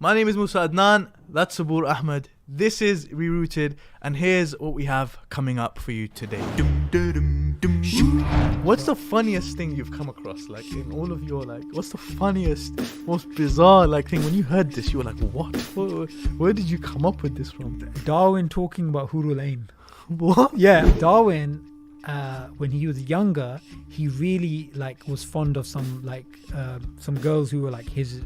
My name is Musa Adnan. That's Sabur Ahmed. This is Rerouted, and here's what we have coming up for you today. What's the funniest thing you've come across? Like in all of your what's the funniest, most bizarre thing when you heard this? You were like, what? Where did you come up with this from? Darwin talking about Hurul Ain. What? Yeah, Darwin. When he was younger, he really was fond of some girls who were his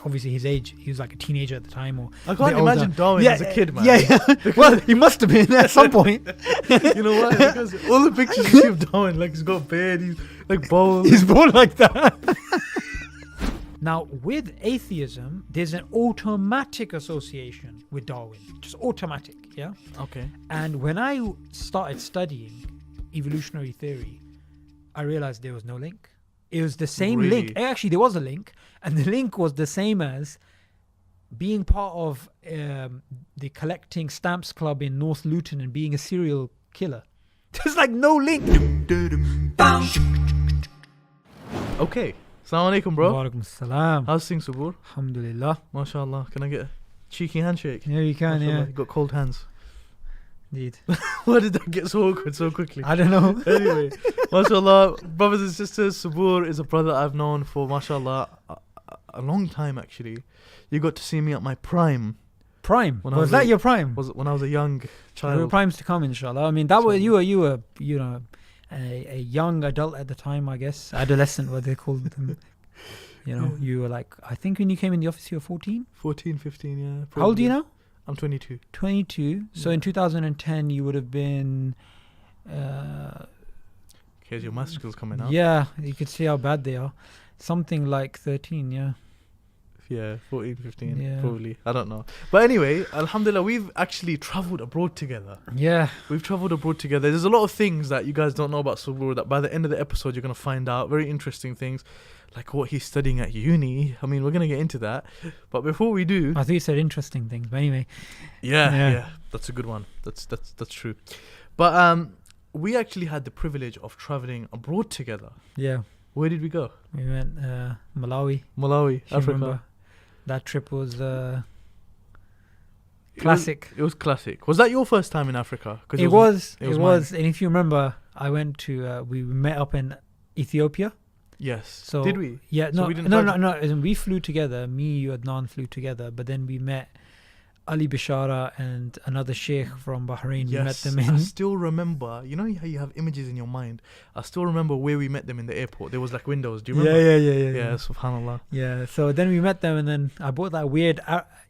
obviously his age. He was like a teenager at the time, or I can't imagine Darwin as a kid, man. Yeah. Well, he must have been at some point. You know why? Because all the pictures you see of Darwin, he's got a beard, he's bald. He's born like that. Now, with atheism, there's an automatic association with Darwin, just automatic. Yeah. Okay. And when I started studying evolutionary theory, I realized there was no link. It was the same link. Actually, there was a link, and the link was the same as being part of the collecting stamps club in North Luton and being a serial killer. There's no link. Okay. Assalamu alaikum, bro. Wa alaikum salam. How's things, Sabur? Alhamdulillah. MashaAllah. Can I get a cheeky handshake? Yeah, you can. MashaAllah. Yeah, You got cold hands. indeed. Why did that get so awkward so quickly? I don't know. Anyway, mashallah, brothers and sisters, Sabur is a brother I've known for, mashallah, a long time actually. You got to see me at my prime. Prime? When Was that your prime? Was when I was a young child. There were primes to come, inshallah. I mean, that was you were a young adult at the time, I guess. Adolescent, what they called them. You were I think when you came in the office, you were 14? 14, 15, yeah. Probably. How old are you now? I'm 22. 22. So in 2010, you would have been... Here's your math skills coming out. Yeah, you could see how bad they are. Something like 13, yeah. Yeah, 14, 15, Yeah. probably. I don't know. But anyway, alhamdulillah, we've actually travelled abroad together. Yeah. We've travelled abroad together. There's a lot of things that you guys don't know about Sabur that by the end of the episode you're going to find out. Very interesting things. Like what he's studying at uni. I mean, we're going to get into that. But before we do... I thought you said interesting things, but anyway. Yeah. That's a good one. That's true. But we actually had the privilege of travelling abroad together. Yeah. Where did we go? We went Malawi, Africa. remember. That trip was classic. It was classic. Was that your first time in Africa? It was. Mine. And if you remember, I went to, we met up in Ethiopia. Yes. So did we? Yeah. So no. We flew together. Me, you, Adnan flew together. But then we met Ali Bishara and another sheikh from Bahrain. Yes. We met them in. I still remember. You know how you have images in your mind? I still remember where we met them in the airport. There was windows. Do you remember? Yeah. Subhanallah. Yeah. So then we met them, and then I bought that weird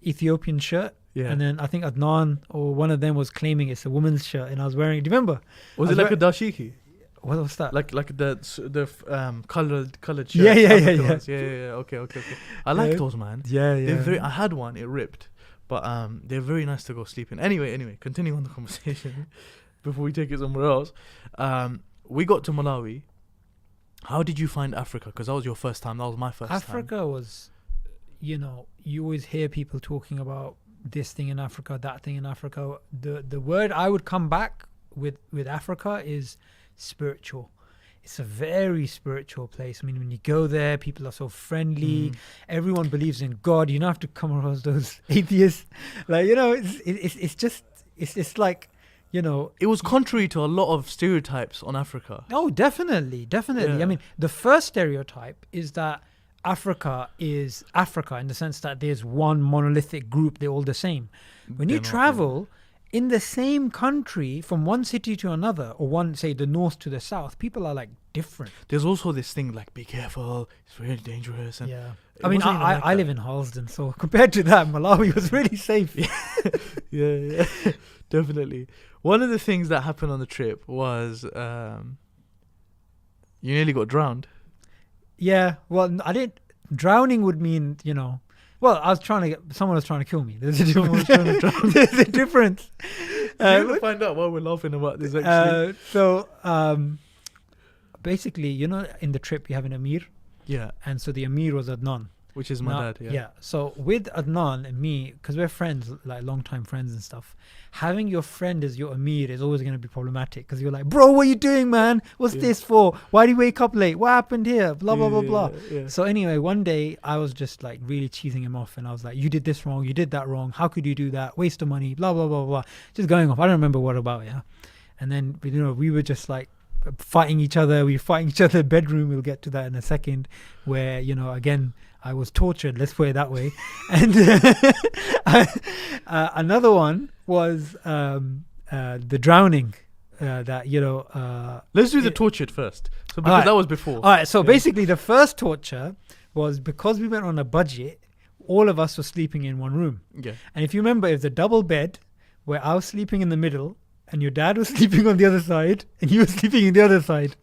Ethiopian shirt. Yeah. And then I think Adnan or one of them was claiming it's a woman's shirt, and I was wearing it. Do you remember? Was it like a dashiki? What was that? Like the colored shirt. Yeah. Yeah. Okay. I like those, man. Yeah. I had one. It ripped, but they're very nice to go sleep in. Anyway, continue on the conversation before we take it somewhere else. We got to Malawi. How did you find Africa? Because that was your first time. That was my first time. Africa was, you always hear people talking about this thing in Africa, that thing in Africa. The word I would come back with Africa is spiritual. It's a very spiritual place. I mean, when you go there, people are so friendly. Everyone believes in God. You don't have to come across those atheists. It's like, it was contrary to a lot of stereotypes on Africa. Oh, definitely. Yeah. I mean, the first stereotype is that Africa is Africa in the sense that there's one monolithic group, they're all the same. When you travel in the same country from one city to another, or one, say, the north to the south, people are different. There's also this thing be careful, it's really dangerous. And yeah. I mean, I live in Harlesden, so compared to that, Malawi was really safe. Yeah, definitely. One of the things that happened on the trip was you nearly got drowned. Yeah, well, I didn't. Drowning would mean, well, someone was trying to kill me. There's a difference. There's a difference. You're going to find out why we're laughing about this, actually. Basically, in the trip you have an emir. Yeah. And so the emir was Adnan. Which is my dad, yeah. So with Adnan and me, because we're friends, like long-time friends and stuff, having your friend as your Amir is always going to be problematic, because you're like, bro, what are you doing, man? What's this for? Why do you wake up late? What happened here? Blah, blah, blah, blah. Yeah. So anyway, one day I was just like really cheesing him off, and I was like, you did this wrong, you did that wrong, how could you do that? Waste of money, blah, blah, blah, blah. Just going off. I don't remember what about, yeah. And then, you know, we were just like fighting each other. We were fighting each other in the bedroom. We'll get to that in a second, where, you know, again, I was tortured, let's put it that way. And another one was the drowning. That, you know... let's do the tortured first. So because that was before. All right, so basically the first torture was because we went on a budget, all of us were sleeping in one room. Yeah. And if you remember, it was a double bed where I was sleeping in the middle and your dad was sleeping on the other side and you were sleeping in the other side.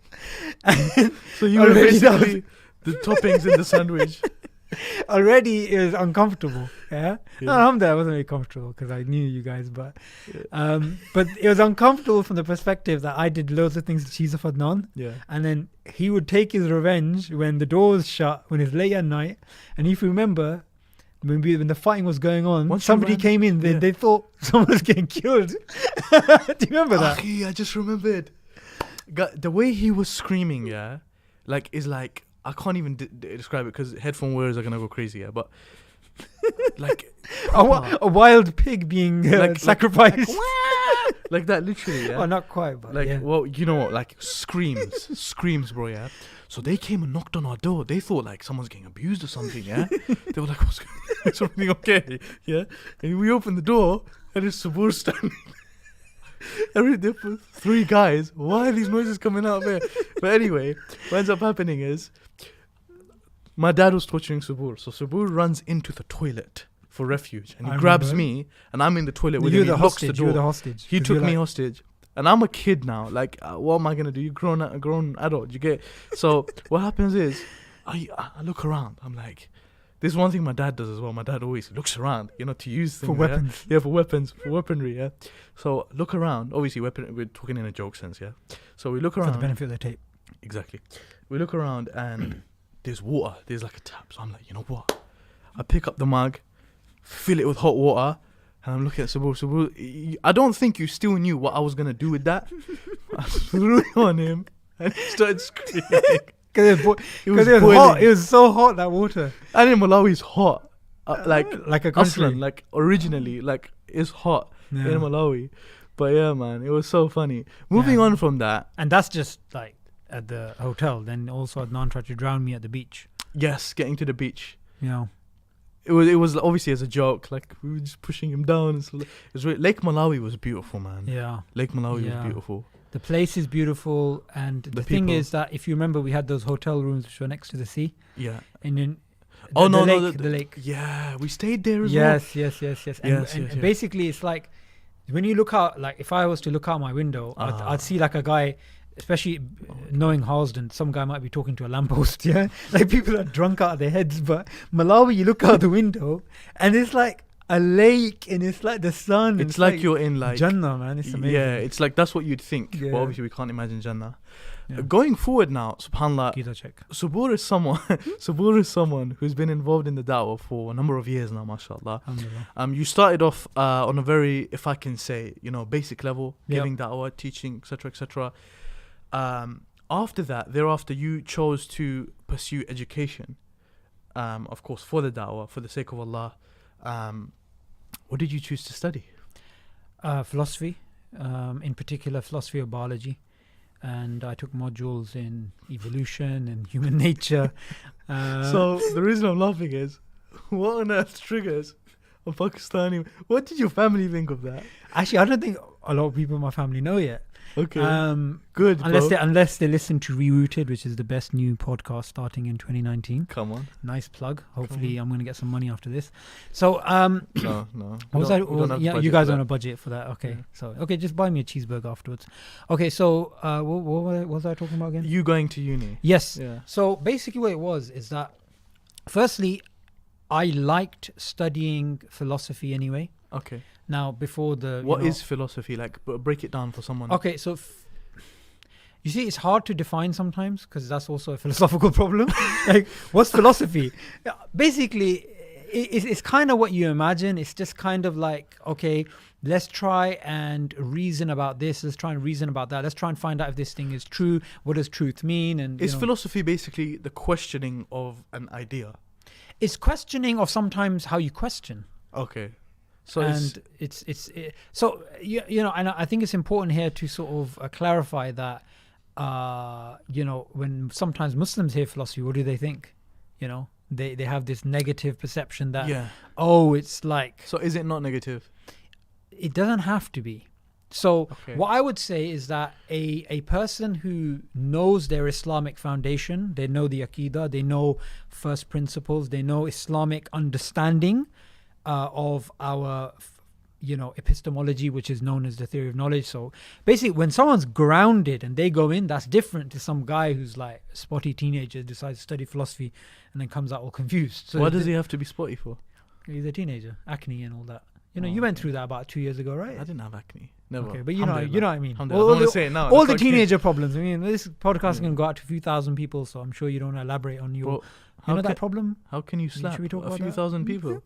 So you were basically the toppings in the sandwich. Already it was uncomfortable. No, alhamdulillah, I wasn't very comfortable because I knew you guys, but it was uncomfortable from the perspective that I did loads of things to cheese off Adnan. Yeah. And then he would take his revenge when the door was shut, when it's late at night. And if you remember, when the fighting was going on, once somebody came in, they thought someone was getting killed. Do you remember that? I just remembered. The way he was screaming, is like, I can't even describe it because headphone wearers are going to go crazy, but like... a wild pig being sacrificed. Like that, literally, Oh, not quite, but well, you know what, like screams, bro, yeah? So they came and knocked on our door. They thought like someone's getting abused or something, yeah? They were like, is something okay? Yeah? And we opened the door and it's Sabur standing. Three guys. Why are these noises coming out there? But anyway, what ends up happening is my dad was torturing Sabur. So Sabur runs into the toilet for refuge and he grabs me and I'm in the toilet with him. He locks the door. You were the hostage. He took me hostage. And I'm a kid now. Like, what am I going to do? You're a grown adult. You get? So what happens is I look around. I'm like, this is one thing my dad does as well. My dad always looks around, you know, to use things. For weapons. Yeah, for weapons, for weaponry, yeah. So look around. Obviously, we're talking in a joke sense, yeah. So we look around. For the benefit of the tape. Exactly. We look around and there's water. There's like a tap. So I'm like, you know what? I pick up the mug, fill it with hot water, and I'm looking at Sabur. I don't think you still knew what I was going to do with that. I threw it on him and he started screaming. Because it was hot. It was so hot, that water. And in Malawi, it's hot. Like a country. Aslan, like originally, like it's hot in Malawi. But yeah, man, it was so funny. Moving on from that. And that's just like at the hotel. Then also Adnan tried to drown me at the beach. Yes, getting to the beach. You know. It was obviously as a joke. Like we were just pushing him down. Lake Malawi was beautiful, man. Yeah. Lake Malawi was beautiful. The place is beautiful, and the thing is that if you remember, we had those hotel rooms which were next to the sea. Yeah. And then the lake. Yeah, we stayed there as well. Yes. And basically, it's like when you look out, like if I was to look out my window, I'd see like a guy, especially knowing Harlesden, some guy might be talking to a lamppost. Yeah, like people are drunk out of their heads. But Malawi, you look out the window, and it's like a lake, and it's like the sun. It's like you're in like Jannah, man. It's amazing. Yeah, it's like that's what you'd think. Yeah. But obviously we can't imagine Jannah. Yeah. Going forward now, subhanallah, Sabur is someone who's been involved in the da'wah for a number of years now, mashallah. You started off on a very, if I can say, basic level, giving da'wah, teaching, etc. Thereafter you chose to pursue education, of course for the da'wah, for the sake of Allah. What did you choose to study? Philosophy, in particular philosophy of biology, and I took modules in evolution and human nature. So the reason I'm laughing is, what on earth triggers a Pakistani? What did your family think of that? Actually, I don't think a lot of people in my family know yet. Okay. Good. Unless they listen to Rerouted, which is the best new podcast starting in 2019. Come on. Nice plug. Hopefully, I'm going to get some money after this. So, no. You guys are on a budget for that. Okay. Yeah. So, just buy me a cheeseburger afterwards. Okay. So, what was I talking about again? You going to uni? Yes. Yeah. So basically, what it was is that, firstly, I liked studying philosophy anyway. Okay. Now, before what is philosophy? Like, break it down for someone. Okay, so You see, it's hard to define sometimes because that's also a philosophical problem. Like, what's philosophy? Basically, it's kind of what you imagine. It's just kind of like, okay, let's try and reason about this. Let's try and reason about that. Let's try and find out if this thing is true. What does truth mean? And is philosophy basically the questioning of an idea? It's questioning of sometimes how you question. Okay. So and and I think it's important here to sort of clarify that, when sometimes Muslims hear philosophy, what do they think? They have this negative perception that, it's like... So is it not negative? It doesn't have to be. So what I would say is that a person who knows their Islamic foundation, they know the Aqidah, they know first principles, they know Islamic understanding of our epistemology, which is known as the theory of knowledge. So basically, when someone's grounded and they go in, that's different to some guy who's like a spotty teenager, decides to study philosophy and then comes out all confused. So why does he have to be spotty for? He's a teenager, acne and all that. You went through that about 2 years ago, right? I didn't have acne. Never. Okay, but you know what I mean. I don't want to say it now. All the teenager problems. I mean, this podcast can go out to a few thousand people, so I'm sure you don't elaborate on your... that problem? How can you slap a few thousand people?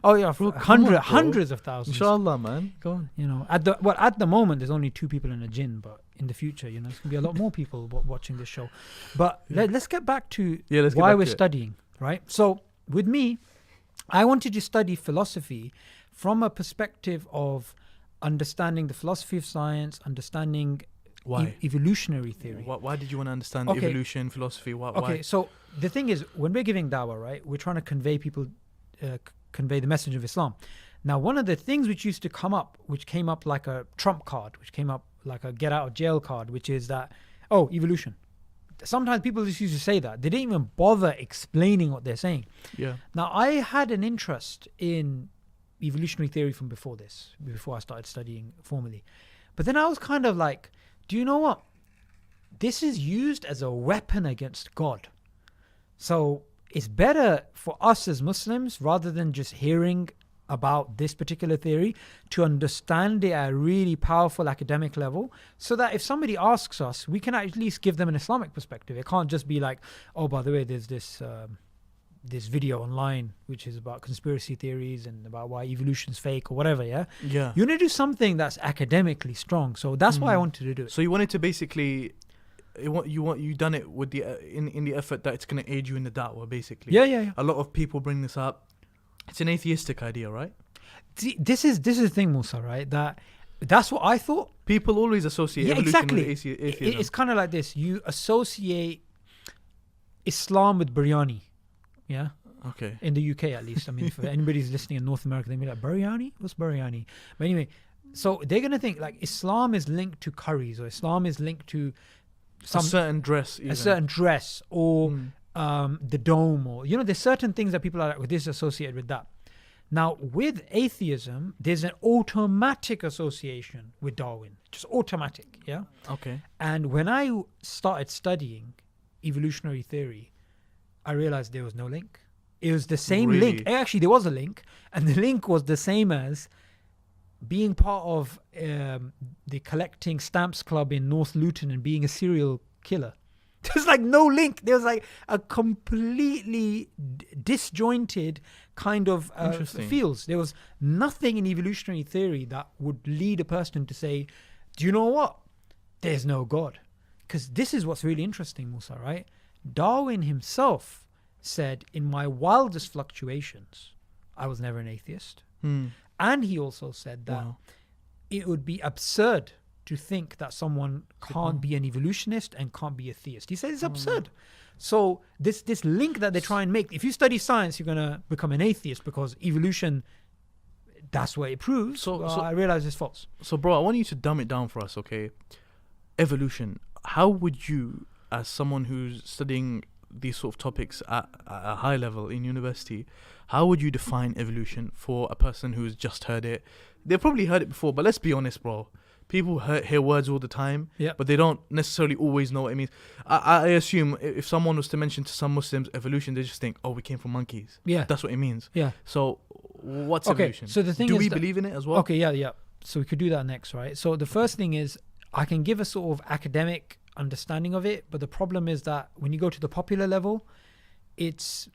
Oh yeah, hundreds of thousands. Inshallah, man. Go on. At the moment, there's only 2 people in a jinn, but in the future, there's going to be a lot more people watching this show. But let's get back to why we're studying, right? So with me, I wanted to study philosophy from a perspective of understanding the philosophy of science, understanding evolutionary theory. Why did you want to understand evolution, philosophy? Why? So the thing is, when we're giving dawah, right, we're trying to convey the message of Islam. Now, one of the things which used to come up, which came up like a trump card, which came up like a get out of jail card, which is that, evolution. Sometimes people just used to say that. They didn't even bother explaining what they're saying. Yeah. Now, I had an interest in evolutionary theory from before I started studying formally. But then I was kind of like, do you know what? This is used as a weapon against God. So it's better for us as Muslims, rather than just hearing about this particular theory, to understand it at a really powerful academic level, so that if somebody asks us, we can at least give them an Islamic perspective. It can't just be like, oh, by the way, there's this video online which is about conspiracy theories and about why evolution's fake or whatever. Yeah. You want to do something that's academically strong. So that's why I wanted to do it. So you wanted to basically... You done it with the in the effort that it's going to aid you in the da'wah, basically. Yeah. A lot of people bring this up. It's an atheistic idea, right? See, this is the thing, Musa, right? That's what I thought. People always associate evolution with atheism. It's kind of like this. You associate Islam with biryani. Yeah. Okay. In the UK, at least. I mean, if anybody's listening in North America, they'll be like, biryani? What's biryani? But anyway, so they're going to think like Islam is linked to curries, or Islam is linked to a certain dress, or the dome, or there's certain things that people are like, this is associated with that. Now with atheism, there's an automatic association with Darwin, just automatic. Yeah. Okay. And when I started studying evolutionary theory, I realized there was no link. It was the same link. Actually, there was a link, and the link was the same as being part of the collecting stamps club in North Luton and being a serial killer. There's like no link. There's like a completely disjointed kind of fields. There was nothing in evolutionary theory that would lead a person to say, do you know what? There's no God. Because this is what's really interesting, Musa, right? Darwin himself said, in my wildest fluctuations, I was never an atheist. And he also said that it would be absurd to think that someone can't be an evolutionist and can't be a theist. He said it's absurd. So this link that they try and make, if you study science, you're going to become an atheist because evolution, that's what it proves. So I realize it's false. So bro, I want you to dumb it down for us, okay? Evolution. How would you, as someone who's studying these sort of topics at a high level in university, how would you define evolution for a person who's just heard it? They've probably heard it before, but let's be honest, bro. People hear words all the time, but they don't necessarily always know what it means. I assume if someone was to mention to some Muslims evolution, they just think, oh, we came from monkeys. Yeah. That's what it means. Yeah. So what's evolution? So the thing Do is we believe in it as well? Okay, yeah. So we could do that next, right? So the first thing is, I can give a sort of academic understanding of it, but the problem is that when you go to the popular level, it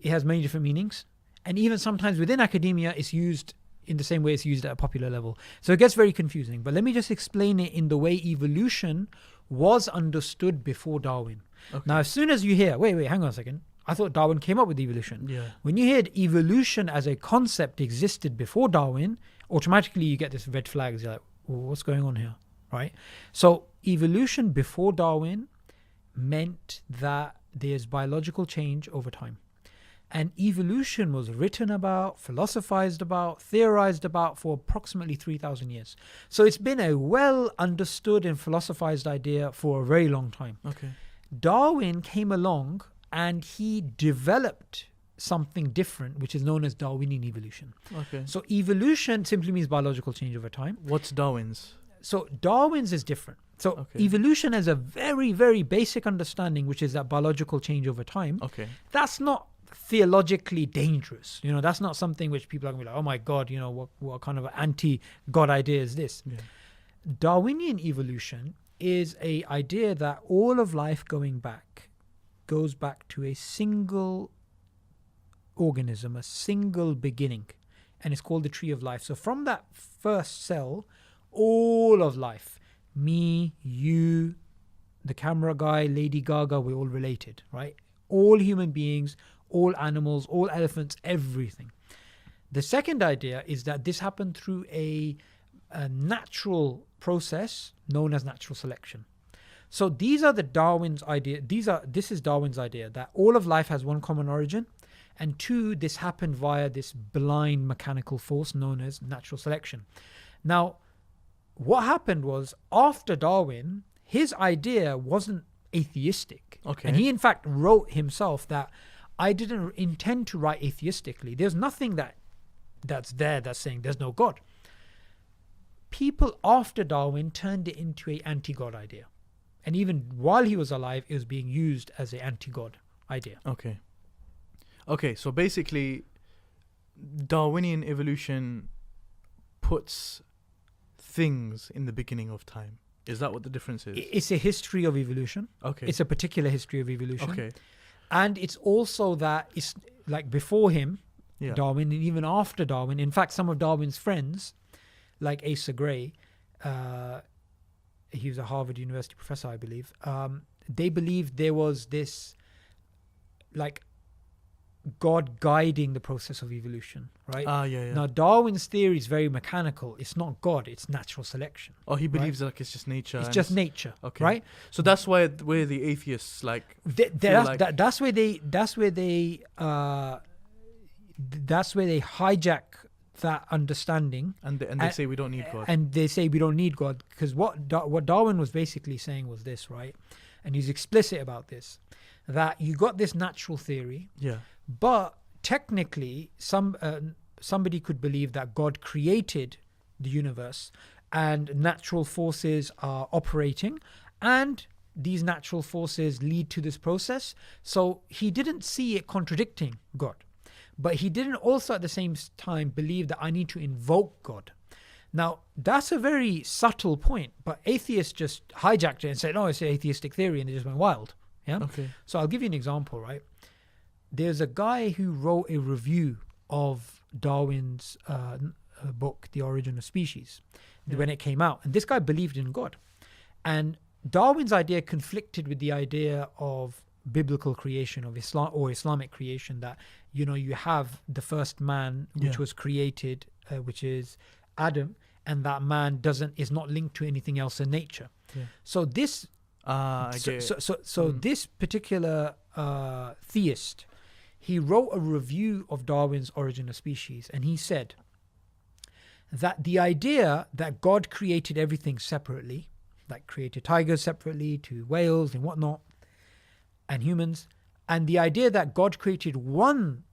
has many different meanings, and even sometimes within academia it's used in the same way it's used at a popular level. So it gets very confusing. But let me just explain it in the way evolution was understood before Darwin. Okay. Now, as soon as you hear, wait, hang on a second, I thought Darwin came up with evolution. Yeah. When you hear evolution as a concept existed before Darwin, automatically you get this red flags. You're like, what's going on here, right? So evolution before Darwin meant that there's biological change over time. And evolution was written about, philosophized about, theorized about for approximately 3,000 years. So it's been a well understood and philosophized idea for a very long time. Okay. Darwin came along and he developed something different, which is known as Darwinian evolution. Okay. So evolution simply means biological change over time. What's Darwin's? So Darwin's is different. So Okay. evolution has a very, very basic understanding, which is that biological change over time. Okay. That's not theologically dangerous. You know, that's not something which people are going to be like, oh my God, you know, what kind of anti-God idea is this? Yeah. Darwinian evolution is a idea that all of life goes back to a single organism, a single beginning, and it's called the tree of life. So from that first cell, all of life, me, you, the camera guy, Lady Gaga, we're all related, right? All human beings, all animals, all elephants, everything. The second idea is that this happened through a natural process known as natural selection. So these are the Darwin's idea. This is Darwin's idea that all of life has one common origin, and two, this happened via this blind mechanical force known as natural selection. Now, what happened was after Darwin, his idea wasn't atheistic. Okay. And he in fact wrote himself that I didn't intend to write atheistically. There's nothing that's saying there's no God. People after Darwin turned it into an anti-God idea. And even while he was alive, it was being used as an anti-God idea. Okay. Okay, so basically, Darwinian evolution puts things in the beginning of time. Is that what the difference is? It's a history of evolution. Okay. It's a particular history of evolution. Okay. And it's also that it's like before him, Yeah. Darwin, and even after Darwin. In fact, some of Darwin's friends, like Asa Gray, he was a Harvard University professor, I believe. They believed there was this, like, God guiding the process of evolution, right? Yeah. Now, Darwin's theory is very mechanical. It's not God, it's natural selection. Oh, he believes like it's just nature. It's just nature, Okay. right? So that's why where the atheists like. That's where they hijack that understanding, And they say we don't need God. and they say we don't need God, because what Darwin was basically saying was this, right? And he's explicit about this, that you got this natural theory, Yeah. but technically somebody could believe that God created the universe and natural forces are operating, and these natural forces lead to this process. So he didn't see it contradicting God, but he didn't also at the same time believe that I need to invoke God. Now, that's a very subtle point, but atheists just hijacked it and said, no, it's an atheistic theory, and they just went wild. Yeah. Okay. So I'll give you an example, right? There's a guy who wrote a review of Darwin's book, The Origin of Species, when it came out. And this guy believed in God. And Darwin's idea conflicted with the idea of biblical creation, of Islam or Islamic creation, that, you know, you have the first man which was created, which is Adam, and that man is not linked to anything else in nature. Yeah. So this this particular theist, he wrote a review of Darwin's Origin of Species, and he said that the idea that God created everything separately, like created tigers separately to whales and whatnot, and humans, and the idea that God created one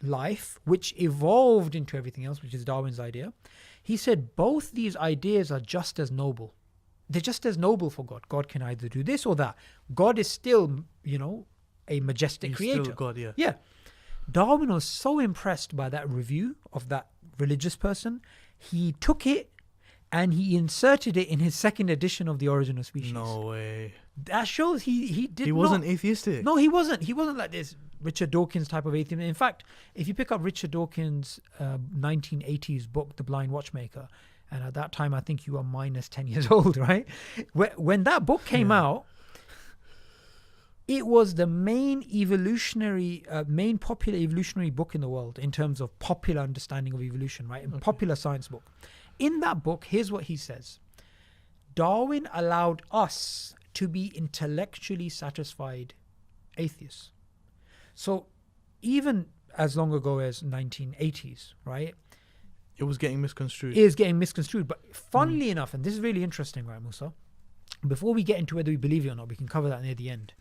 life which evolved into everything else, which is Darwin's idea, he said both these ideas are just as noble. They're just as noble for God. God can either do this or that. God is still, you know, a majestic creator. Still God, yeah. Yeah. Darwin was so impressed by that review of that religious person, he took it and he inserted it in his second edition of The Origin of Species. No way. That shows he wasn't atheistic. No, he wasn't. He wasn't like this Richard Dawkins type of atheist. In fact, if you pick up Richard Dawkins' 1980s book, The Blind Watchmaker, and at that time I think you were minus 10 years old, right? When that book came out, it was the main popular evolutionary book in the world in terms of popular understanding of evolution, right? A popular science book. In that book, here's what he says. Darwin allowed us to be intellectually satisfied atheists. So even as long ago as 1980s, right? It was getting misconstrued. It is getting misconstrued. But funnily enough, and this is really interesting, right, Musa? Before we get into whether we believe it or not, we can cover that near the end.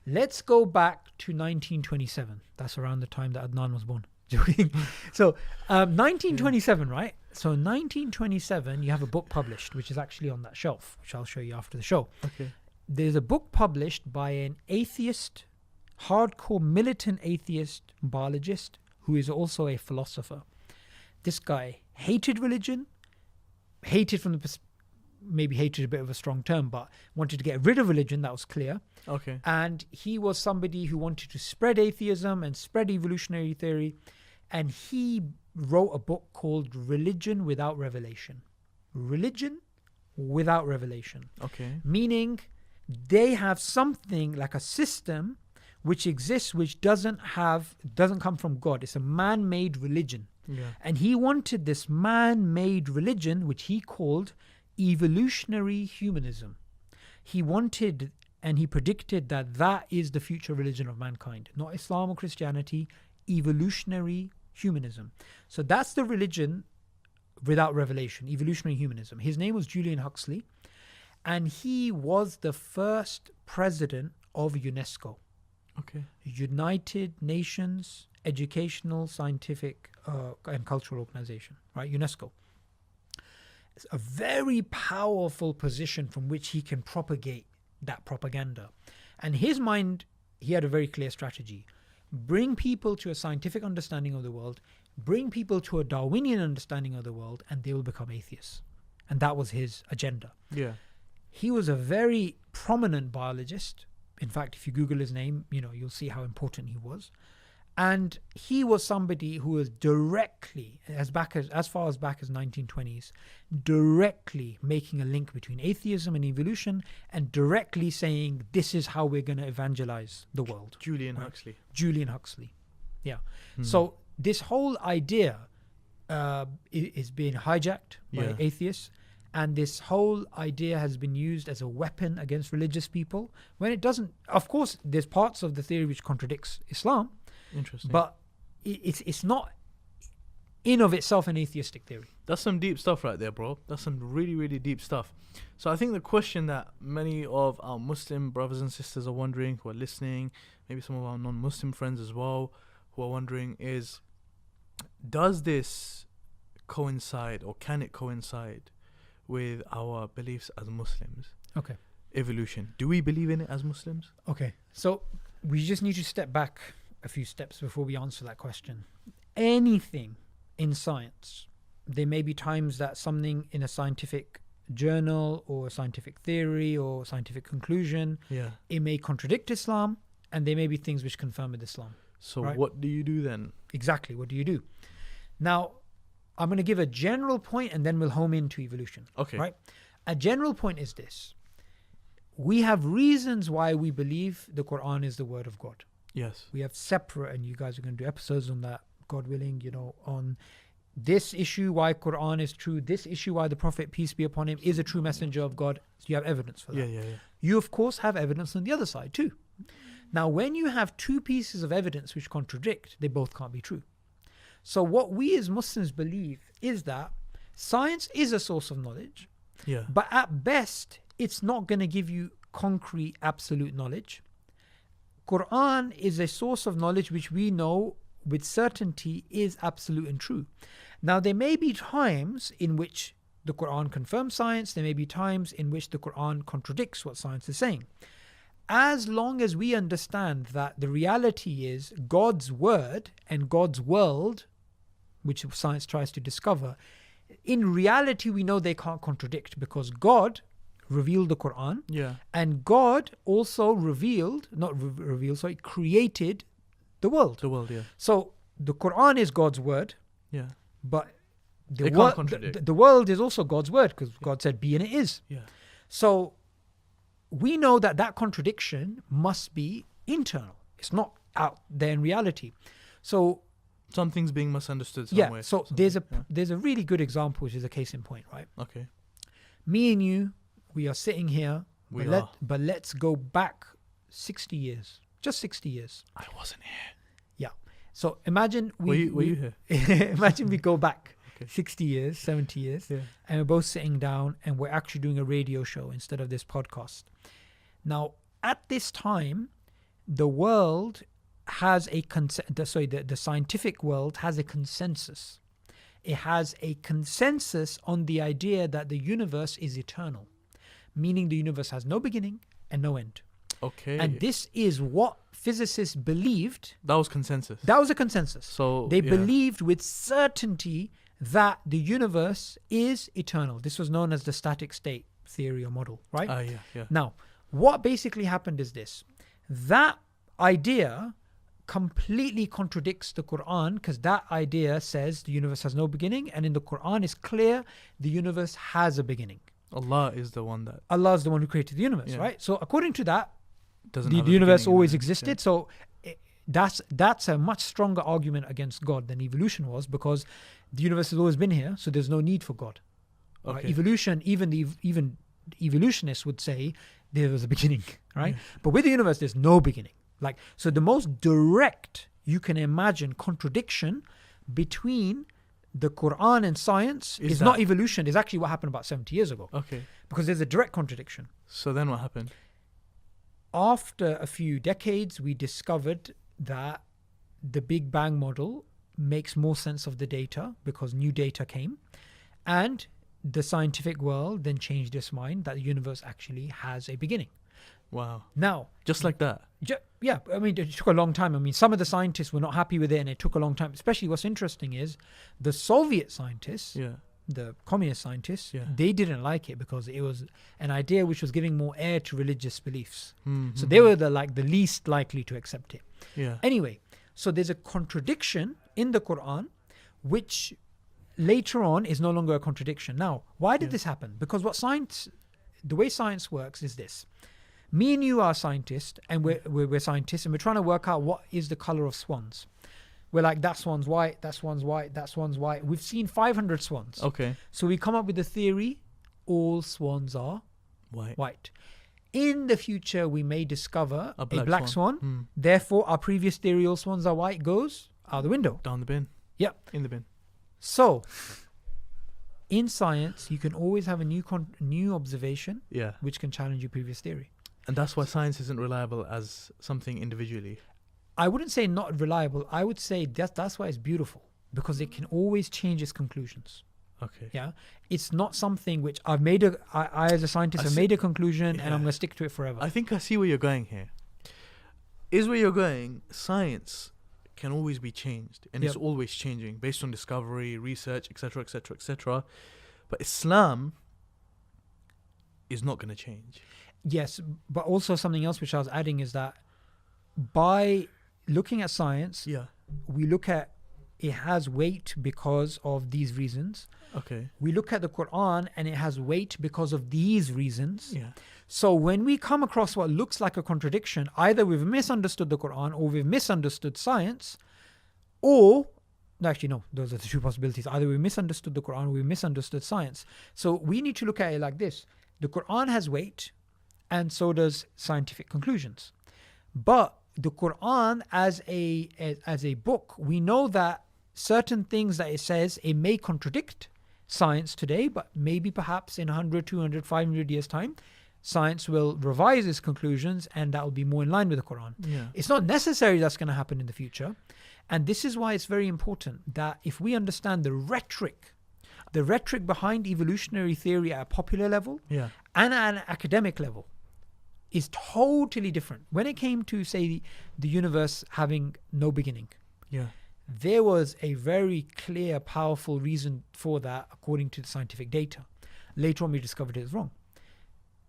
Let's go back to 1927. That's around the time that Adnan was born. Joking. So 1927, right? So 1927, you have a book published, which is actually on that shelf, which I'll show you after the show. Okay. There's a book published by an atheist, hardcore militant atheist biologist who is also a philosopher. This guy hated religion, hated from the maybe hated a bit of a strong term, but wanted to get rid of religion, that was clear. Okay. And he was somebody who wanted to spread atheism and spread evolutionary theory. And he wrote a book called Religion Without Revelation. Religion without revelation. Okay. Meaning they have something like a system which exists, which doesn't come from God. It's a man-made religion. Yeah. And he wanted this man-made religion, which he called evolutionary humanism. He wanted and he predicted that that is the future religion of mankind, not Islam or Christianity, evolutionary humanism. So that's the religion without revelation, evolutionary humanism. His name was Julian Huxley, and he was the first president of UNESCO. Okay. United Nations Educational, Scientific and Cultural Organization, right? UNESCO. It's a very powerful position from which he can propagate that propaganda. And his mind, he had a very clear strategy. Bring people to a scientific understanding of the world, bring people to a Darwinian understanding of the world, and they will become atheists. And that was his agenda. Yeah. He was a very prominent biologist. In fact, if you Google his name, you'll see how important he was. And he was somebody who was directly, as far as back as 1920s, directly making a link between atheism and evolution, and directly saying this is how we're going to evangelize the world. Julian Huxley. Yeah. So this whole idea is being hijacked by atheists, and this whole idea has been used as a weapon against religious people when it doesn't. Of course, there's parts of the theory which contradicts Islam. Interesting. But it's not in of itself an atheistic theory. That's some deep stuff right there, bro. That's some really, really deep stuff. So I think the question that many of our Muslim brothers and sisters are wondering, who are listening, maybe some of our non-Muslim friends as well, who are wondering is, does this coincide, or can it coincide with our beliefs as Muslims? Okay. Evolution. Do we believe in it as Muslims? Okay. So we just need to step back a few steps before we answer that question. Anything in science, there may be times that something in a scientific journal or a scientific theory or scientific conclusion, it may contradict Islam, and there may be things which confirm with Islam. So right? What do you do then? Exactly. What do you do? Now, I'm going to give a general point and then we'll home into evolution. Okay. Right? A general point is this. We have reasons why we believe the Quran is the word of God. Yes. We have separate, and you guys are going to do episodes on that, God willing, on this issue, why Quran is true, this issue, why the Prophet, peace be upon him, is a true messenger of God. So you have evidence for that. Yeah. You, of course, have evidence on the other side too. Now, when you have two pieces of evidence which contradict, they both can't be true. So what we as Muslims believe is that science is a source of knowledge, but at best, it's not going to give you concrete, absolute knowledge. Quran is a source of knowledge which we know with certainty is absolute and true. Now, there may be times in which the Quran confirms science. There may be times in which the Quran contradicts what science is saying. As long as we understand that the reality is God's word and God's world, which science tries to discover, in reality, we know they can't contradict because God revealed the Quran. Yeah. And God also created the world. The world, yeah. So the Quran is God's word, Yeah. but It can't contradict. the world is also God's word because God said be and it is. Yeah. So we know that contradiction must be internal. It's not out there in reality. So Something's being misunderstood somewhere. so there's a really good example, which is a case in point, right? Okay. Me and you, we are sitting here, We but are. but let's go back 60 years, just 60 years. I wasn't here. Yeah. So imagine Were you here? imagine we go back Okay. 60 years, 70 years, Yeah. and we're both sitting down and we're actually doing a radio show instead of this podcast. Now, at this time, the world has the scientific world has a consensus. It has a consensus on the idea that the universe is eternal, meaning the universe has no beginning and no end. Okay. And this is what physicists believed. That was consensus. That was a consensus. So They yeah. believed with certainty that the universe is eternal. This was known as the static state theory or model, right? Yeah. Now, what basically happened is this. That idea completely contradicts the Quran because that idea says the universe has no beginning, and in the Quran it's clear the universe has a beginning. Allah is the one that Allah is the one who created the universe, Yeah. right? So according to that, doesn't the have a universe beginning and always end. existed. So that's a much stronger argument against God than evolution was, because the universe has always been here, so there's no need for God. Right? Okay. Evolution, even evolutionists would say there was a beginning, right? Yeah. But with the universe, there's no beginning. Like, so the most direct you can imagine contradiction between the Quran and science is not evolution. It's actually what happened about 70 years ago. Okay. Because there's a direct contradiction. So then what happened? After a few decades, we discovered that the Big Bang model makes more sense of the data because new data came. And the scientific world then changed its mind that the universe actually has a beginning. Wow. Now, Just like that. yeah, I mean, it took a long time. I mean, some of the scientists were not happy with it and it took a long time. Especially what's interesting is the Soviet scientists, Yeah. the communist scientists, Yeah. they didn't like it because it was an idea which was giving more air to religious beliefs. Mm-hmm. So they were the least likely to accept it. Yeah. Anyway, so there's a contradiction in the Quran, which later on is no longer a contradiction. Now, why did this happen? Because the way science works is this. Me and you are scientists, and we're scientists, and we're trying to work out what is the color of swans. We're like, that swan's white, that swan's white, that swan's white. We've seen 500 swans. Okay. So we come up with the theory, all swans are white. In the future, we may discover a black swan. Mm. Therefore, our previous theory, all swans are white, goes out the window. Down the bin. Yeah. In the bin. So, in science, you can always have a new observation Yeah. which can challenge your previous theory. And that's why science isn't reliable as something individually. I wouldn't say not reliable. I would say that's why it's beautiful, because it can always change its conclusions. Okay. Yeah, it's not something which I as a scientist have made a conclusion and I'm going to stick to it forever. I think I see where you're going here. Is where you're going, science can always be changed, and it's always changing based on discovery, research, etc., etc., etc. But Islam is not going to change. Yes, but also something else which I was adding is that by looking at science, we look at it has weight because of these reasons. Okay. We look at the Quran and it has weight because of these reasons. Yeah. So when we come across what looks like a contradiction, either we've misunderstood the Quran or we've misunderstood science, or actually no, those are the two possibilities. Either we misunderstood the Quran or we misunderstood science. So we need to look at it like this. The Quran has weight, and so does scientific conclusions. But the Quran as a book, we know that certain things that it says, it may contradict science today, but maybe perhaps in 100, 200, 500 years time, science will revise its conclusions and that will be more in line with the Quran. Yeah. It's not necessary that's going to happen in the future. And this is why it's very important that if we understand the rhetoric behind evolutionary theory at a popular level and at an academic level, is totally different. When it came to, say, the universe having no beginning, there was a very clear, powerful reason for that according to the scientific data. Later on, we discovered it was wrong.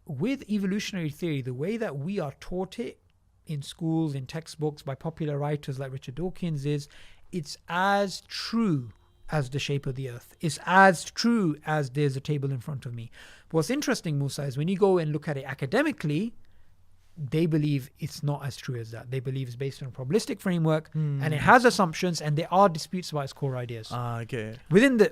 With evolutionary theory, the way that we are taught it in schools, in textbooks, by popular writers like Richard Dawkins is, it's as true as the shape of the earth. It's as true as there's a table in front of me. What's interesting, Musa, is when you go and look at it academically, they believe it's not as true as that. They believe it's based on a probabilistic framework and it has assumptions, and there are disputes about its core ideas. Okay. And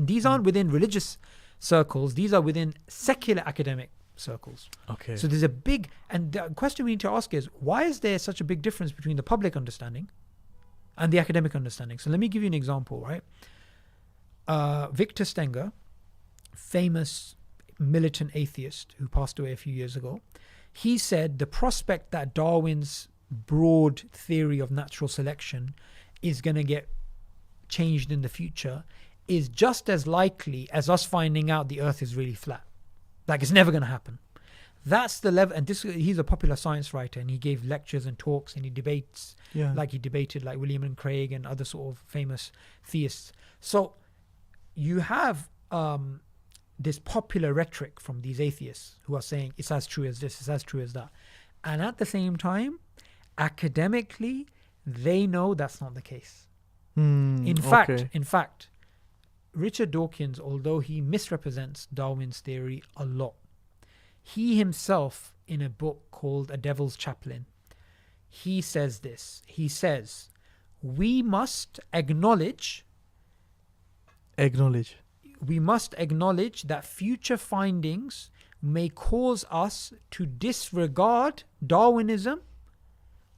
these aren't within religious circles, these are within secular academic circles. Okay. So there's a big, and the question we need to ask is, why is there such a big difference between the public understanding and the academic understanding? So let me give you an example, right? Victor Stenger, famous militant atheist who passed away a few years ago, he said the prospect that Darwin's broad theory of natural selection is going to get changed in the future is just as likely as us finding out the earth is really flat. Like, it's never going to happen. That's the level. And he's a popular science writer, and he gave lectures and talks, and he debates, like he debated like William and Craig and other sort of famous theists. So you have this popular rhetoric from these atheists who are saying it's as true as this, it's as true as that. And at the same time, academically, they know that's not the case. In fact, Richard Dawkins, although he misrepresents Darwin's theory a lot, he himself, in a book called A Devil's Chaplain, he says this. He says, we must acknowledge that future findings may cause us to disregard Darwinism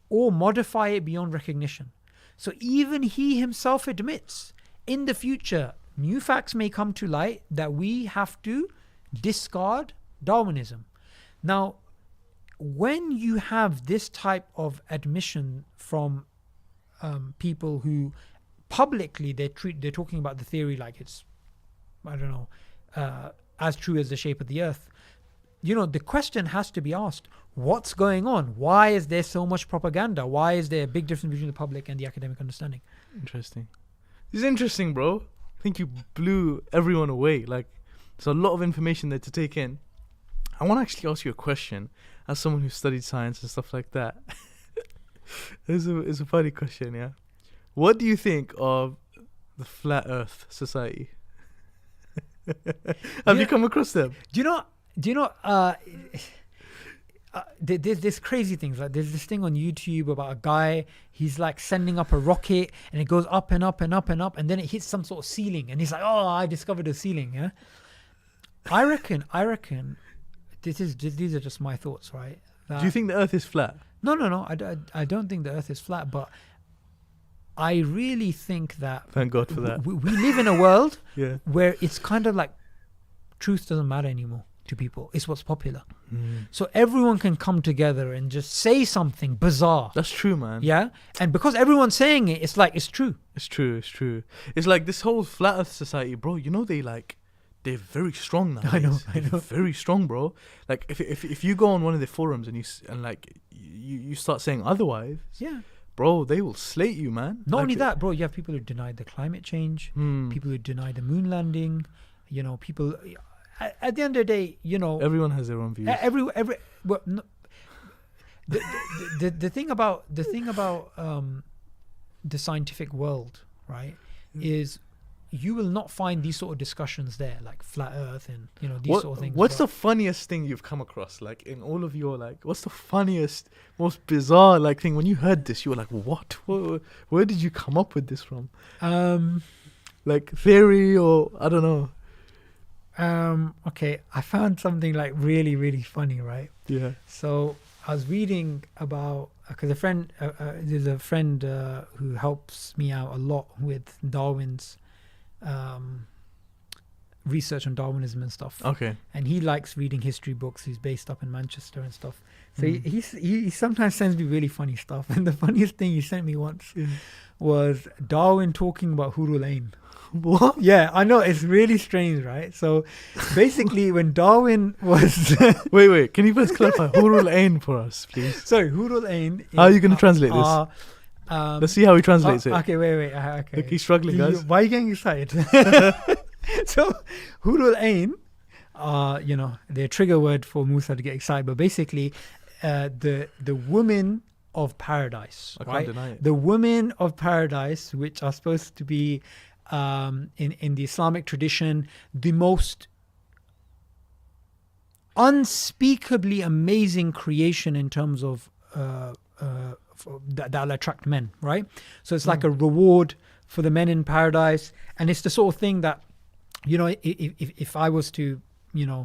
or modify it beyond recognition. So even he himself admits, in the future, new facts may come to light that we have to discard Darwinism. Now, when you have this type of admission from people who publicly they're talking about the theory like it's, I don't know, as true as the shape of the earth, you know, the question has to be asked, what's going on? Why is there so much propaganda? Why is there a big difference between the public and the academic understanding? Interesting. This is interesting, bro. I think you blew everyone away. Like, there's a lot of information there to take in. I want to actually ask you a question as someone who studied science and stuff like that. It's a funny question, yeah. What do you think of the Flat Earth Society? Have you come across them? Do you know there's crazy things, like there's this thing on YouTube about a guy, he's like sending up a rocket and it goes up and up and up and up, and then it hits some sort of ceiling and he's like, oh, I discovered a ceiling. Yeah, I reckon these are just my thoughts, right? Do you think the earth is flat? No, I don't think the earth is flat, but I really think that, thank God for that, we live in a world yeah, where it's kind of like truth doesn't matter anymore to people. It's what's popular. So everyone can come together and just say something bizarre. That's true, man. Yeah, and because everyone's saying it, it's like it's true. It's true. It's like this whole Flat Earth Society, bro. You know, they're very strong now. I know. They're very strong, bro. Like if you go on one of the forums and you start saying otherwise, yeah, bro, they will slate you, man. Not only that, bro, you have people who deny the climate change, people who deny the moon landing, you know, people at the end of the day, you know, everyone has their own views. The thing about the scientific world, right, is you will not find these sort of discussions there, like flat earth and, you know, these sort of things. What's the funniest thing you've come across, like in all of your, like, what's the funniest, most bizarre, like, thing when you heard this? You were like, what? Where did you come up with this from? Like theory, or I don't know. Okay, I found something like really, really funny, right? Yeah. So I was reading about, because there's a friend who helps me out a lot with Darwin's research on Darwinism and stuff. Okay. And he likes reading history books. He's based up in Manchester and stuff. So he sometimes sends me really funny stuff. And the funniest thing he sent me once was Darwin talking about Hurul Ain. What? Yeah, I know, it's really strange, right? So basically, when Darwin was wait, can you please clarify Hurul Ain for us, please? Sorry, Hurul Ain. How are you going to translate this? Let's see how he translates it. Okay, wait. Okay. Look, he's struggling, guys. Why are you getting excited? So, Hurul Ain, their trigger word for Musa to get excited, but basically, the women of paradise. I can't deny it. The women of paradise, which are supposed to be, in the Islamic tradition, the most unspeakably amazing creation in terms of that'll attract men, right? So it's like a reward for the men in paradise, and it's the sort of thing that, if I was to, if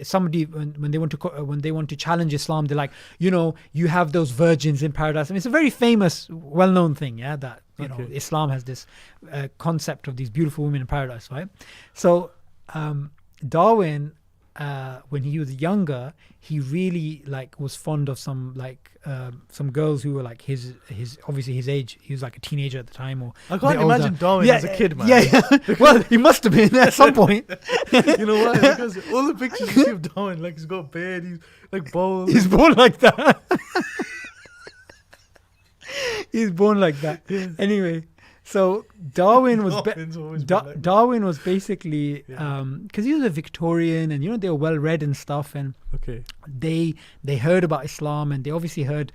somebody when they want to challenge Islam, they're like, you have those virgins in paradise. I mean, it's a very famous, well-known thing, yeah, that Islam has this concept of these beautiful women in paradise, right? So Darwin, when he was younger, he really was fond of some girls who were like his obviously his age. He was like a teenager at the time, or I can't imagine Darwin as a kid, man. Yeah. Well, he must have been at some point. You know why? Because all the pictures you see of Darwin, he's got a beard, he's bald. He's born like that. He's born like that. Yeah. Anyway, so Darwin was Darwin was basically because he was a Victorian, and they were well read and stuff, and they heard about Islam, and they obviously heard,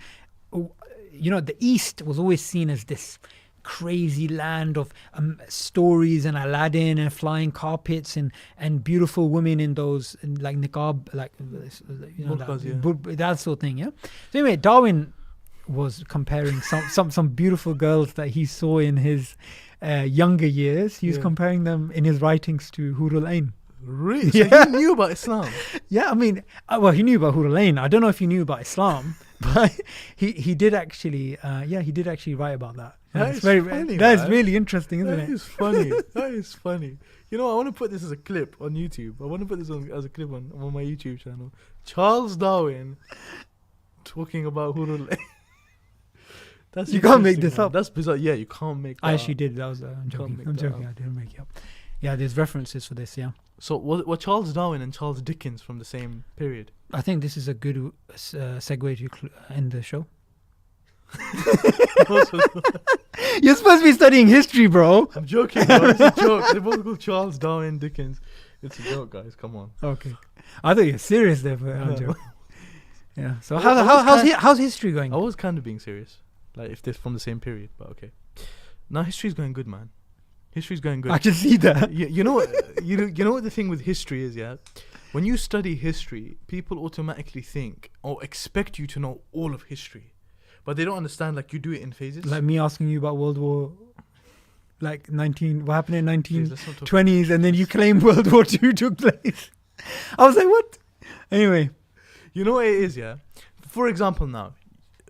the East was always seen as this crazy land of stories and Aladdin and flying carpets and beautiful women in those niqab, that sort of thing. Yeah. So anyway, Darwin was comparing some beautiful girls that he saw in his younger years. He was comparing them in his writings to Hurul Ain. Really? So he knew about Islam? Yeah, I mean, he knew about Hurul Ain. I don't know if he knew about Islam, but he did actually write about that. That is funny. That is really interesting, isn't it? That is funny. That is funny. I want to put this as a clip on YouTube. I want to put this as a clip on my YouTube channel. Charles Darwin talking about Hurul Ain. You can't make this up. That's bizarre. Yeah, you can't make that I actually did. That was I'm joking. I didn't make it up. Yeah, there's references for this. Yeah. So were Charles Darwin and Charles Dickens from the same period? I think this is a good segue to end the show. You're supposed to be studying history, bro. I'm joking, bro. It's a joke. They're both called Charles Darwin, Dickens. It's a joke, guys. Come on. Okay. I thought you were serious there, but I'm joking. Yeah. So how's history going? I was kind of being serious. If they're from the same period, but okay. Now history's going good, man. History's going good. I can see that. You know what? You know what the thing with history is, yeah? When you study history, people automatically think or expect you to know all of history. But they don't understand, you do it in phases. Like me asking you about World War, what happened in 1920s, and then you claim World War II took place. I was like, what? Anyway. You know what it is, yeah? For example now,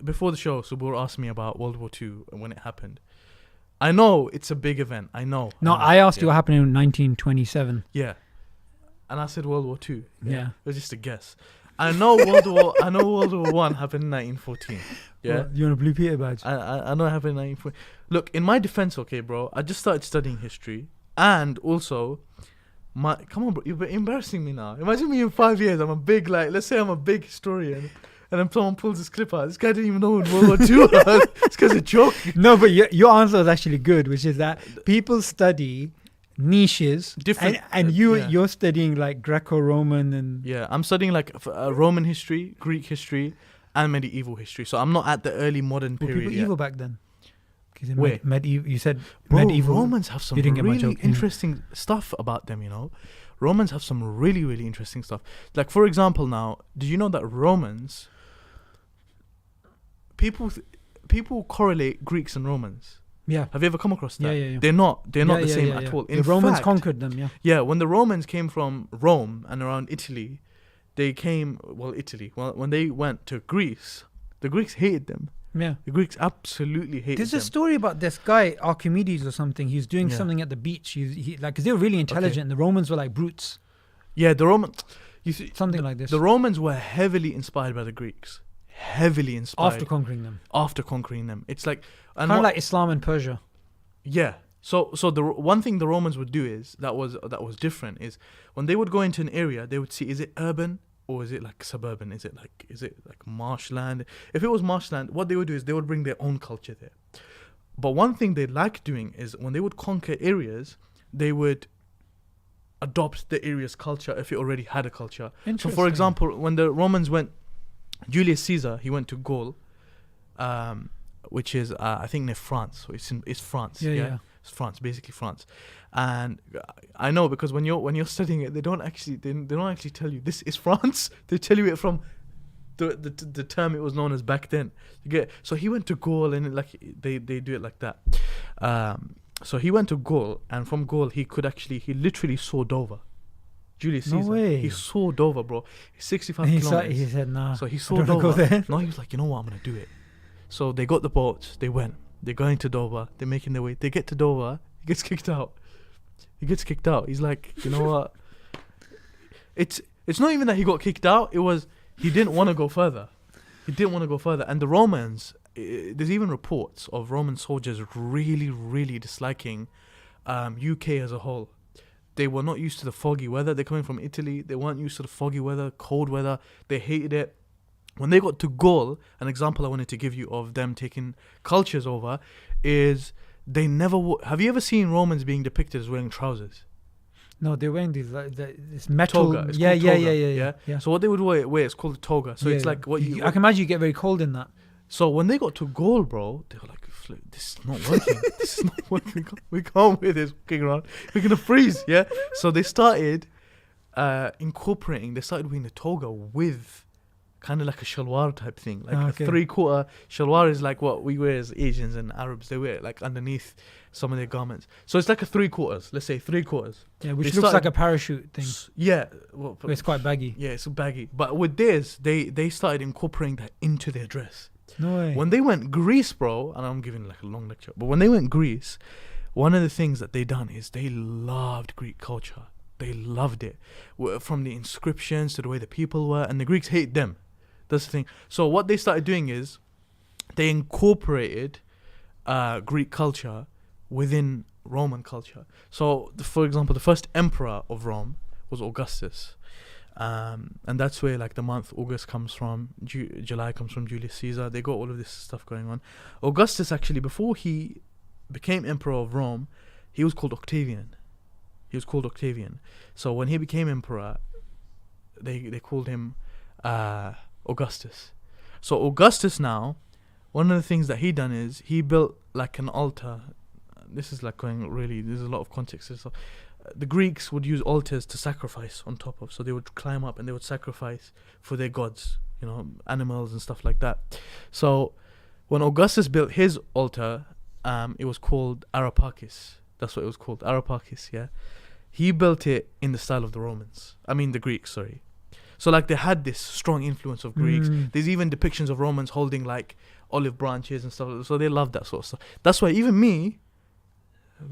before the show, Sabur asked me about World War II and when it happened. I know it's a big event. I know. No, I asked you what happened in 1927. Yeah. And I said World War II. Yeah. It was just a guess. I know World War I happened in 1914. Yeah. Well, you want a Blue Peter badge? I know it happened in 1914. Look, in my defense, okay, bro, I just started studying history, and also come on, bro, you're embarrassing me now. Imagine me in 5 years, I'm a big, let's say I'm a big historian, and then someone pulls this clip out. This guy didn't even know when World War II was. This guy's a joke. No, but your answer was actually good, which is that people study niches, different, and you're studying Greco-Roman and I'm studying Roman history, Greek history, and medieval history. So I'm not at the early modern period. Were people evil back then? Wait, you said bro, medieval. Romans have some really interesting stuff about them. Romans have some really, really interesting stuff. For example, now, did you know that Romans? People correlate Greeks and Romans. Yeah. Have you ever come across that? Yeah. They're not the same at all. The Romans conquered them, yeah. Yeah, when the Romans came from Rome and around Italy, when they went to Greece, the Greeks hated them. Yeah. The Greeks absolutely hated them. There's a story about this guy, Archimedes or something. He's doing something at the beach. Because they were really intelligent. And the Romans were like brutes. Yeah, the Romans... Something like this. The Romans were heavily inspired by the Greeks. Heavily inspired. After conquering them. It's like... kind of like Islam and Persia. Yeah. So the one thing the Romans would do is, that was different, is when they would go into an area, they would see, is it urban? or is it like suburban? Is it like marshland? If it was marshland, what they would do is they would bring their own culture there. But one thing they like doing is when they would conquer areas, they would adopt the area's culture if it already had a culture. So for example, when the Romans went, Julius Caesar, he went to Gaul, which is I think near France. So it's France. Yeah. It's France, basically France. And I know because when you're studying it, they don't actually tell you this is France. They tell you it from the term it was known as back then. So he went to Gaul, and they do it like that. So he went to Gaul, and from Gaul he literally saw Dover. Julius Caesar. No way. He saw Dover, bro. 65 kilometers. He said, nah. So he saw Dover. No, he was like, you know what, I'm gonna do it. So they got the boats. They went. They're going to Dover. They're making their way. They get to Dover. He gets kicked out. He's like, you know what? It's not even that he got kicked out. It was he didn't want to go further. And the Romans, there's even reports of Roman soldiers really, really disliking UK as a whole. They were not used to the foggy weather. They're coming from Italy. They weren't used to the foggy weather, cold weather. They hated it. When they got to Gaul, an example I wanted to give you of them taking cultures over is they never... have you ever seen Romans being depicted as wearing trousers? No, they're wearing this metal... Toga. It's called toga. Yeah. So what they would wear is called a toga. So it's like what you... I can imagine you get very cold in that. So when they got to Gaul, bro, they were like, this is not working. This is not working. We can't wear this walking around. We're going to freeze, yeah? So they started incorporating... They started wearing the toga with... kind of like a shalwar type thing, like a 3/4 shalwar is like what we wear as Asians and Arabs. They wear it like underneath some of their garments, so it's like a 3/4. Let's say 3/4. Yeah, which looks like a parachute thing. Yeah, well, it's quite baggy. Yeah, it's baggy. But with this, they started incorporating that into their dress. No way. When they went Greece, bro, and I'm giving like a long lecture, but when they went Greece, one of the things that they done is they loved Greek culture. They loved it, from the inscriptions to the way the people were, and the Greeks hate them. That's the thing. So what they started doing is they incorporated Greek culture within Roman culture. So, for example, the first emperor of Rome was Augustus. And that's where like the month August comes from. July comes from Julius Caesar. They got all of this stuff going on. Augustus, actually, before he became emperor of Rome, he was called Octavian. So when he became emperor, they called him... Augustus. So Augustus now, one of the things that he done is he built like an altar. This is like going really, there's a lot of context. So the Greeks would use altars to sacrifice on top of. So they would climb up and they would sacrifice for their gods, animals and stuff like that. So when Augustus built his altar, it was called Arapakis. That's what it was called, Arapakis, yeah. He built it in the style of the the Greeks, sorry. So like they had this strong influence of Greeks. There's even depictions of Romans holding like olive branches and stuff. So they love that sort of stuff. That's why even me,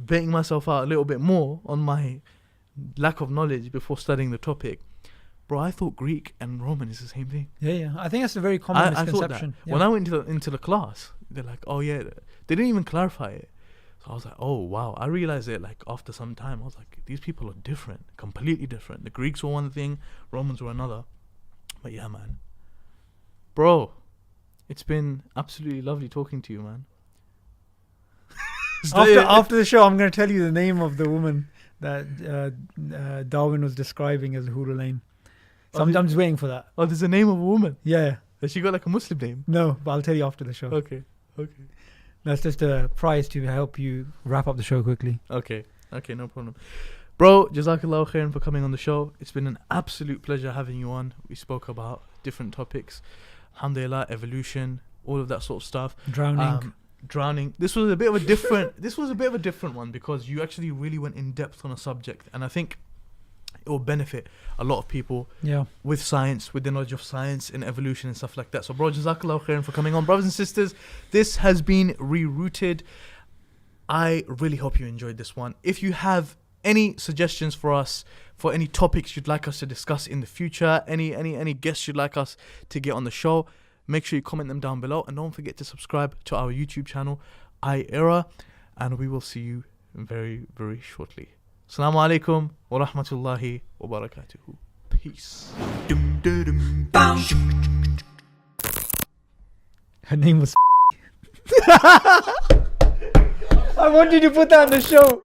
baiting myself out a little bit more on my lack of knowledge before studying the topic, bro, I thought Greek and Roman is the same thing. Yeah. I think that's a very common misconception. I thought that. When I went into the class, they're like, oh yeah, they didn't even clarify it. So I was like, oh wow. I realized it like after some time. I was like, these people are different, completely different. The Greeks were one thing, Romans were another. But yeah, man. Bro, it's been absolutely lovely talking to you, man. After the show, I'm going to tell you the name of the woman that Darwin was describing as Hurulain. So I'm just waiting for that. Oh, there's a name of a woman? Yeah. Has she got like a Muslim name? No, but I'll tell you after the show. Okay. That's just a prize to help you wrap up the show quickly. Okay, no problem. Bro, Jazakallahu khairan for coming on the show. It's been an absolute pleasure having you on. We spoke about different topics. Alhamdulillah, evolution, all of that sort of stuff. Drowning. This was a bit of a different one because you actually really went in depth on a subject, and I think it will benefit a lot of people with science, with the knowledge of science and evolution and stuff like that. So bro, Jazakallahu khairan for coming on. Brothers and sisters, this has been Rerouted. I really hope you enjoyed this one. If you have any suggestions for us, for any topics you'd like us to discuss in the future, any guests you'd like us to get on the show, make sure you comment them down below, and don't forget to subscribe to our YouTube channel, iEra, and we will see you very, very shortly. Assalamu alaikum wa rahmatullahi wa barakatuhu. Peace. Her name was. I wanted to put that on the show.